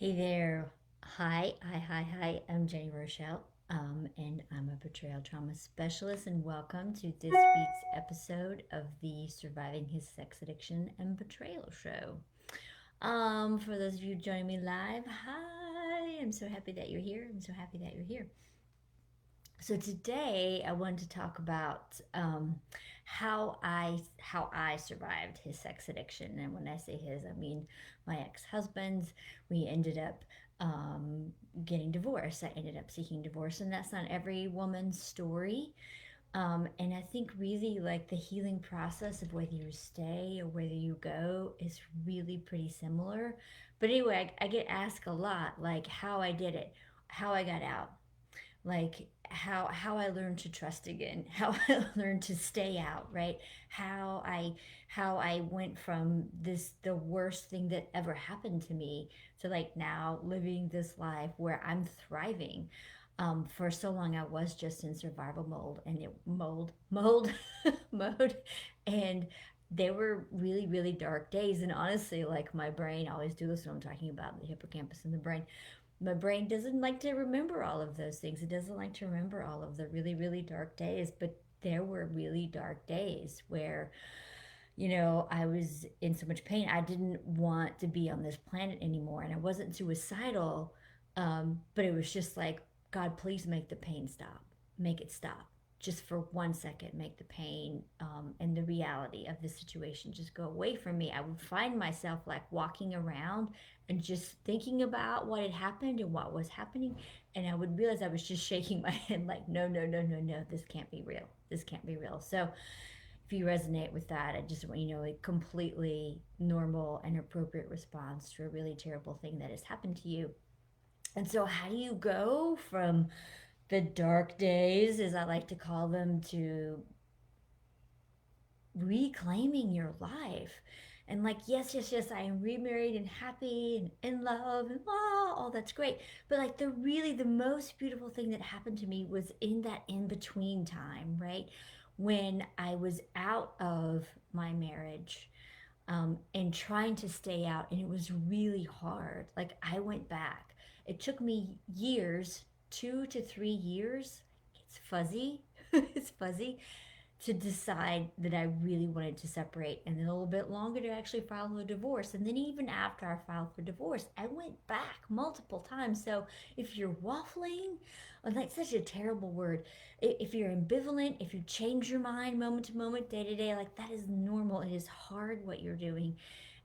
Hey there. Hi. I'm Jenny Rochelle, and I'm a betrayal trauma specialist. And welcome to this week's episode of the Surviving His Sex Addiction and Betrayal Show. For those of you joining me live, hi. I'm so happy that you're here. I'm so happy that you're here. So today I wanted to talk about how I survived his sex addiction, and when I say his, I mean my ex-husband's. We ended up getting divorced. I ended up seeking divorce, and that's not every woman's story. And I think really like the healing process of whether you stay or whether you go is really pretty similar. But anyway, I get asked a lot like how I did it, how I got out, like how I learned to trust again, how I learned to stay out, right? How I how I went from this the worst thing that ever happened to me to like now living this life where I'm thriving. For so long I was just in survival mode and it mold mode, and they were really dark days. And honestly, like my brain, I always do this when I'm talking about the hippocampus in the brain, my brain doesn't like to remember all of those things. It doesn't like to remember all of the really dark days. But there were really dark days where, I was in so much pain. I didn't want to be on this planet anymore. And I wasn't suicidal, but it was just like, God, please make the pain stop. Make it stop. Just for 1 second, make the pain and the reality of the situation just go away from me. I would find myself like walking around and just thinking about what had happened and what was happening. And I would realize I was just shaking my head like, no, this can't be real. This can't be real. So if you resonate with that, I just want you to know a completely normal and appropriate response to a really terrible thing that has happened to you. And so, how do you go from the dark days, as I like to call them, to reclaiming your life? And like, yes, I am remarried and happy and in love and all that's great. But like the most beautiful thing that happened to me was in that in between time, right? When I was out of my marriage, and trying to stay out, and it was really hard. Like I went back. It took me years, 2 to 3 years. It's fuzzy. It's fuzzy to decide that I really wanted to separate, and then a little bit longer to actually file a divorce. And then even after I filed for divorce, I went back multiple times. So if you're waffling, like such a terrible word, if you're ambivalent, if you change your mind moment to moment, day to day, like that is normal. It is hard what you're doing.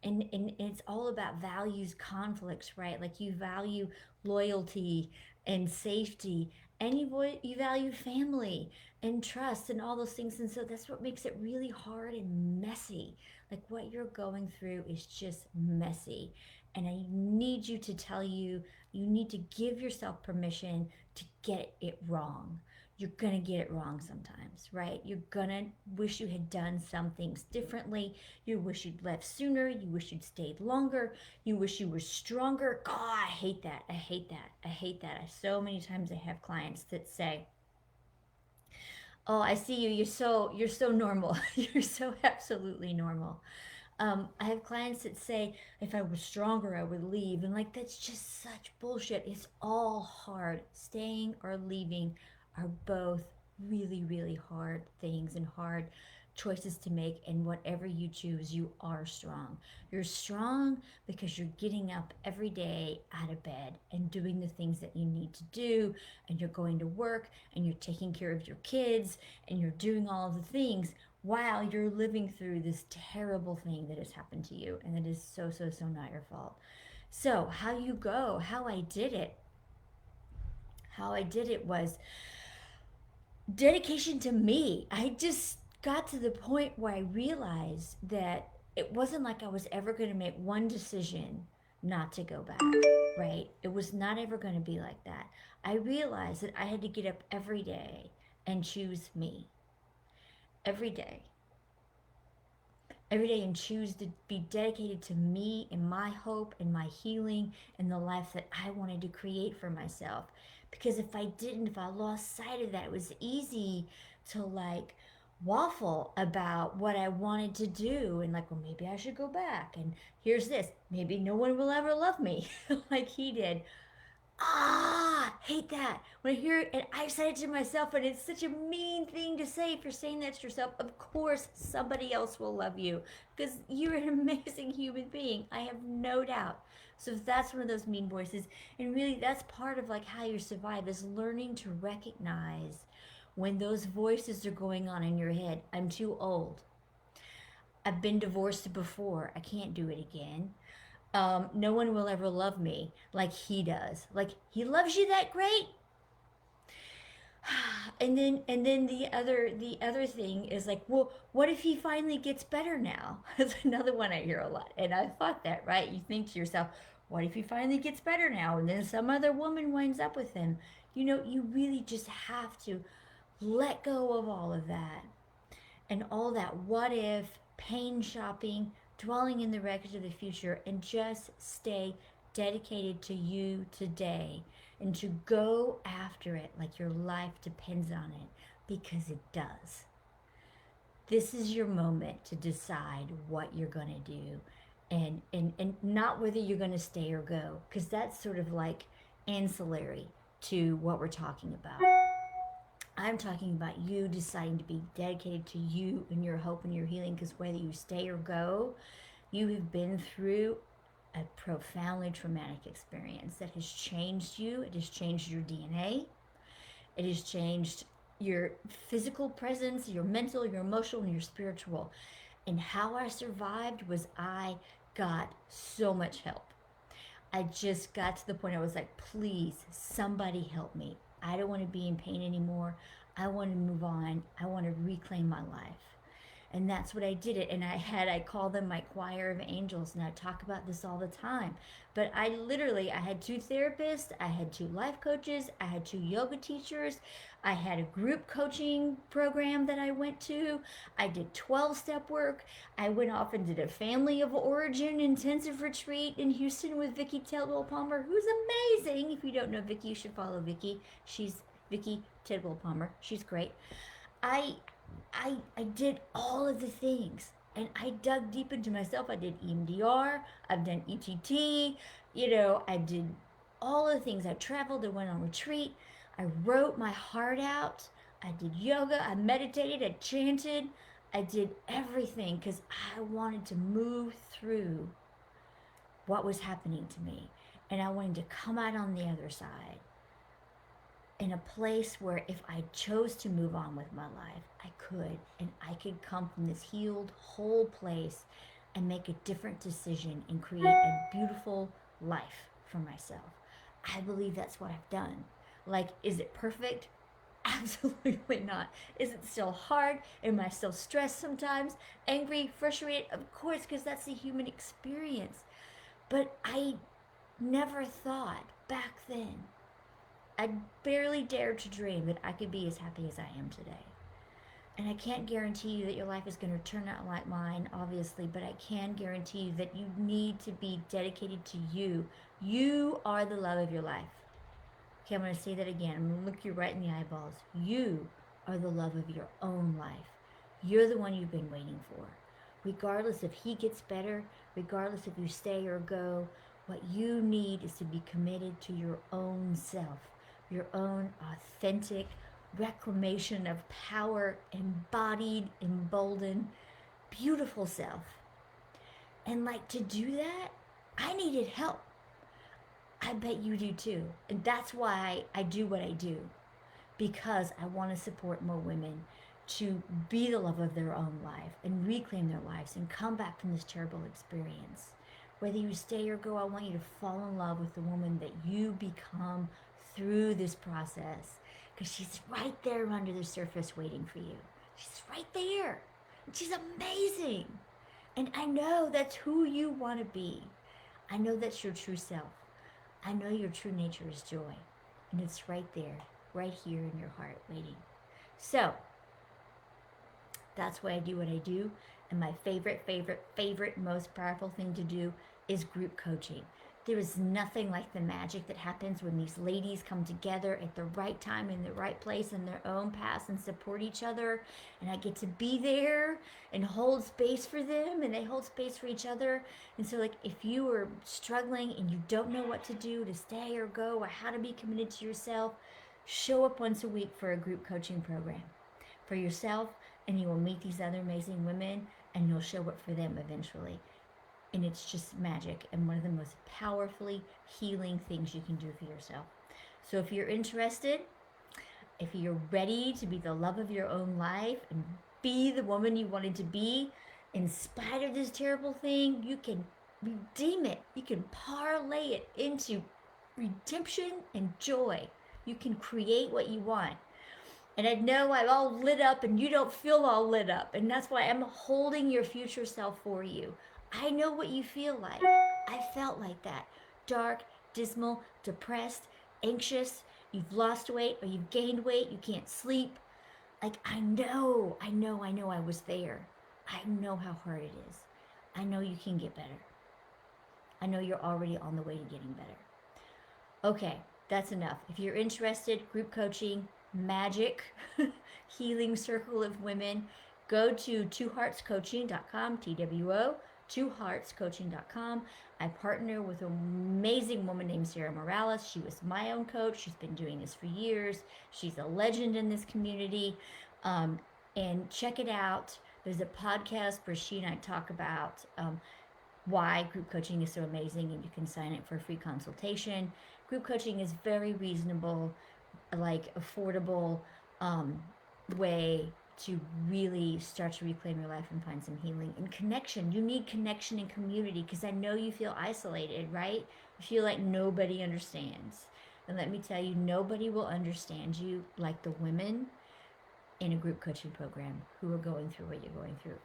And it's all about values conflicts, right? Like you value loyalty and safety, and you value family and trust and all those things. And so that's what makes it really hard and messy. Like what you're going through is just messy. And I need you to tell you, you need to give yourself permission to get it wrong. You're gonna get it wrong sometimes, right? You're gonna wish you had done some things differently. You wish you'd left sooner. You wish you'd stayed longer. You wish you were stronger. God, I hate that. I hate that. I hate that. So many times I have clients that say, "Oh, I see you. You're so normal. You're so absolutely normal." I have clients that say, "If I was stronger, I would leave," and like that's just such bullshit. It's all hard. Staying or leaving are both really hard things and hard choices to make. And whatever you choose, you are strong. You're strong because you're getting up every day out of bed and doing the things that you need to do, and you're going to work and you're taking care of your kids and you're doing all of the things while you're living through this terrible thing that has happened to you, and it is so not your fault. So how you go, how I did it was dedication to me. I just got to the point where I realized that it wasn't like I was ever going to make one decision not to go back, right? It was not ever going to be like that. I realized that I had to get up every day and choose me every day every day and choose to be dedicated to me and my hope and my healing and the life that I wanted to create for myself. Because if I didn't, if I lost sight of that, it was easy to like waffle about what I wanted to do and like, well, maybe I should go back. And here's this, maybe no one will ever love me like he did. Ah, hate that. When I hear it, and I said it to myself, and it's such a mean thing to say if you're saying that to yourself. Of course, somebody else will love you because you're an amazing human being. I have no doubt. So if that's one of those mean voices, and really that's part of like how you survive is learning to recognize when those voices are going on in your head. I'm too old. I've been divorced before. I can't do it again. No one will ever love me like he does. Like he loves you that great. And then the other thing is like, well, what if he finally gets better now? That's another one I hear a lot. And I thought that, right? You think to yourself, what if he finally gets better now? And then some other woman winds up with him. You really just have to let go of all of that and all that what if, pain shopping, dwelling in the wreckage of the future, and just stay dedicated to you today and to go after it like your life depends on it because it does. This is your moment to decide what you're going to do and not whether you're going to stay or go because that's sort of like ancillary to what we're talking about. I'm talking about you deciding to be dedicated to you and your hope and your healing because whether you stay or go, you have been through a profoundly traumatic experience that has changed you. It has changed your DNA. It has changed your physical presence, your mental, your emotional, and your spiritual. And how I survived was I got so much help. I just got to the point I was like, please, somebody help me. I don't want to be in pain anymore. I want to move on. I want to reclaim my life. And that's what I did it. And I call them my choir of angels. And I talk about this all the time. But I had two therapists. I had two life coaches. I had two yoga teachers. I had a group coaching program that I went to. I did 12-step work. I went off and did a family of origin intensive retreat in Houston with Vicky Tidwell Palmer, who's amazing. If you don't know Vicky, you should follow Vicky. She's Vicky Tidwell Palmer. She's great. I did all of the things and I dug deep into myself. I did EMDR, I've done ETT, I did all of the things. I traveled, I went on retreat, I wrote my heart out, I did yoga, I meditated, I chanted, I did everything because I wanted to move through what was happening to me and I wanted to come out on the other side in a place where if I chose to move on with my life, I could. And I could come from this healed, whole place and make a different decision and create a beautiful life for myself. I believe that's what I've done. Like, is it perfect? Absolutely not. Is it still hard? Am I still stressed sometimes? Angry, frustrated? Of course, because that's the human experience. But I never thought back then, I barely dared to dream that I could be as happy as I am today. And I can't guarantee you that your life is going to turn out like mine, obviously, but I can guarantee you that you need to be dedicated to you. You are the love of your life. Okay, I'm going to say that again. I'm going to look you right in the eyeballs. You are the love of your own life. You're the one you've been waiting for. Regardless if he gets better, regardless if you stay or go, what you need is to be committed to your own self, your own authentic reclamation of power, embodied, emboldened, beautiful self. And like to do that, I needed help. I bet you do too. And that's why I do what I do. Because I want to support more women to be the love of their own life and reclaim their lives and come back from this terrible experience. Whether you stay or go, I want you to fall in love with the woman that you become through this process. Because she's right there under the surface waiting for you. She's right there. And she's amazing. And I know that's who you want to be. I know that's your true self. I know your true nature is joy. And it's right there, right here in your heart waiting. So, that's why I do what I do. And my favorite, most powerful thing to do is group coaching. There is nothing like the magic that happens when these ladies come together at the right time in the right place in their own paths and support each other. And I get to be there and hold space for them, and they hold space for each other. And so, like, if you are struggling and you don't know what to do to stay or go or how to be committed to yourself, show up once a week for a group coaching program for yourself, and you will meet these other amazing women, and you'll show up for them eventually. And it's just magic and one of the most powerfully healing things you can do for yourself. So if you're interested, if you're ready to be the love of your own life and be the woman you wanted to be, in spite of this terrible thing, you can redeem it. You can parlay it into redemption and joy. You can create what you want. And I know I'm all lit up and you don't feel all lit up. And that's why I'm holding your future self for you. I know what you feel like. I felt like that. Dark, dismal, depressed, anxious. You've lost weight or you've gained weight. You can't sleep. Like, I know I was there. I know how hard it is. I know you can get better. I know you're already on the way to getting better. Okay, that's enough. If you're interested, group coaching, magic, healing circle of women, go to twoheartscoaching.com, TWO, twoheartscoaching.com. I partner with an amazing woman named Sarah Morales. She was my own coach. She's been doing this for years. She's a legend in this community. And check it out. There's a podcast where she and I talk about why group coaching is so amazing, and you can sign up for a free consultation. Group coaching is very reasonable, like affordable way to really start to reclaim your life and find some healing and connection. You need connection and community, because I know you feel isolated, right? You feel like nobody understands. And let me tell you, nobody will understand you like the women in a group coaching program who are going through what you're going through.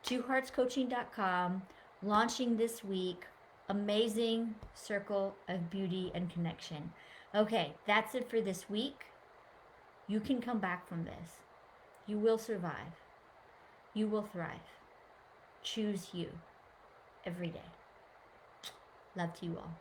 twoheartscoaching.com, launching this week. Amazing circle of beauty and connection. Okay, that's it for this week. You can come back from this. You will survive. You will thrive. Choose you every day. Love to you all.